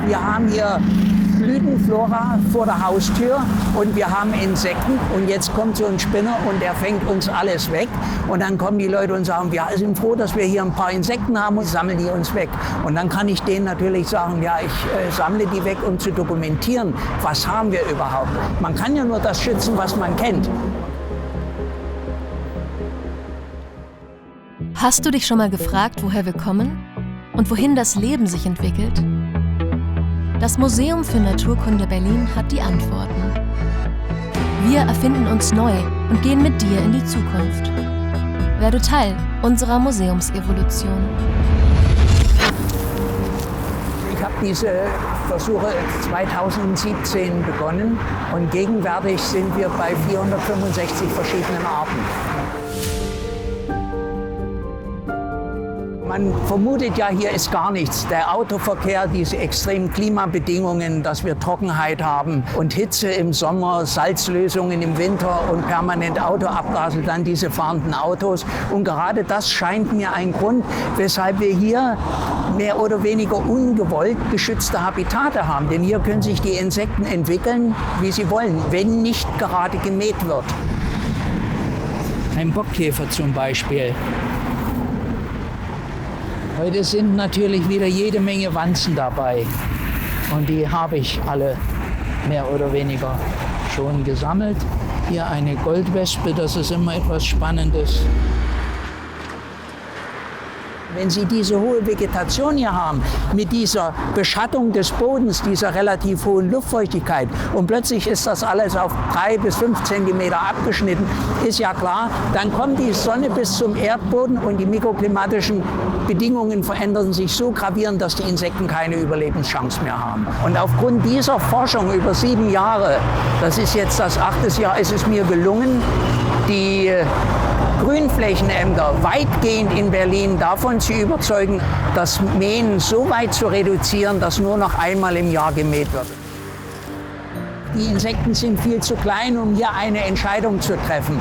Wir haben hier Blütenflora vor der Haustür und wir haben Insekten und jetzt kommt so ein Spinner und der fängt uns alles weg und dann kommen die Leute und sagen, wir sind froh, dass wir hier ein paar Insekten haben und sammeln die uns weg. Und dann kann ich denen natürlich sagen, ja, ich sammle die weg, um zu dokumentieren, was haben wir überhaupt. Man kann ja nur das schützen, was man kennt. Hast du dich schon mal gefragt, woher wir kommen und wohin das Leben sich entwickelt? Das Museum für Naturkunde Berlin hat die Antworten. Wir erfinden uns neu und gehen mit dir in die Zukunft. Werde Teil unserer Museumsevolution. Ich habe diese Versuche 2017 begonnen und gegenwärtig sind wir bei 465 verschiedenen Arten. Man vermutet ja, hier ist gar nichts. Der Autoverkehr, diese extremen Klimabedingungen, dass wir Trockenheit haben und Hitze im Sommer, Salzlösungen im Winter und permanent Autoabgase, dann diese fahrenden Autos. Und gerade das scheint mir ein Grund, weshalb wir hier mehr oder weniger ungewollt geschützte Habitate haben. Denn hier können sich die Insekten entwickeln, wie sie wollen, wenn nicht gerade gemäht wird. Ein Bockkäfer zum Beispiel. Heute sind natürlich wieder jede Menge Wanzen dabei und die habe ich alle mehr oder weniger schon gesammelt. Hier eine Goldwespe, das ist immer etwas Spannendes. Wenn Sie diese hohe Vegetation hier haben, mit dieser Beschattung des Bodens, dieser relativ hohen Luftfeuchtigkeit und plötzlich ist das alles auf 3 bis 5 Zentimeter abgeschnitten, ist ja klar, dann kommt die Sonne bis zum Erdboden und die mikroklimatischen Bedingungen verändern sich so gravierend, dass die Insekten keine Überlebenschance mehr haben. Und aufgrund dieser Forschung über 7 Jahre, das ist jetzt das 8. Jahr, ist es mir gelungen, die Grünflächenämter weitgehend in Berlin davon zu überzeugen, das Mähen so weit zu reduzieren, dass nur noch einmal im Jahr gemäht wird. Die Insekten sind viel zu klein, um hier eine Entscheidung zu treffen.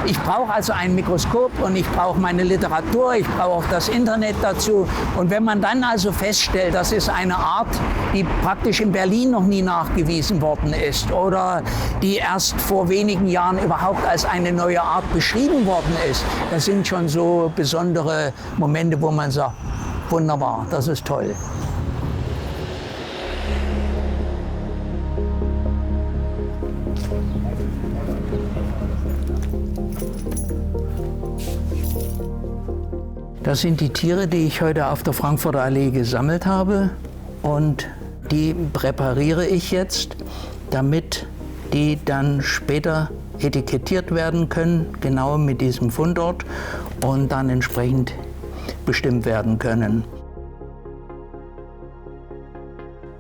Ich brauche also ein Mikroskop und ich brauche meine Literatur, ich brauche auch das Internet dazu. Und wenn man dann also feststellt, das ist eine Art, die praktisch in Berlin noch nie nachgewiesen worden ist oder die erst vor wenigen Jahren überhaupt als eine neue Art beschrieben worden ist, das sind schon so besondere Momente, wo man sagt, wunderbar, das ist toll. Das sind die Tiere, die ich heute auf der Frankfurter Allee gesammelt habe und die präpariere ich jetzt, damit die dann später etikettiert werden können, genau mit diesem Fundort und dann entsprechend bestimmt werden können.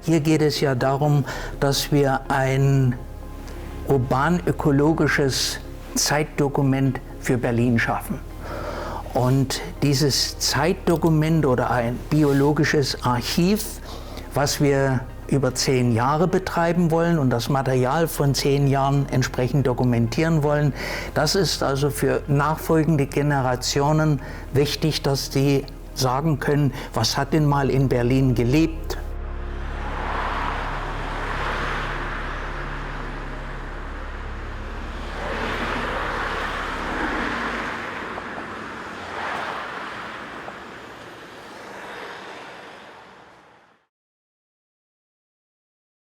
Hier geht es ja darum, dass wir ein urban-ökologisches Zeitdokument für Berlin schaffen. Und dieses Zeitdokument oder ein biologisches Archiv, was wir über 10 Jahre betreiben wollen und das Material von 10 Jahren entsprechend dokumentieren wollen, das ist also für nachfolgende Generationen wichtig, dass die sagen können, was hat denn mal in Berlin gelebt,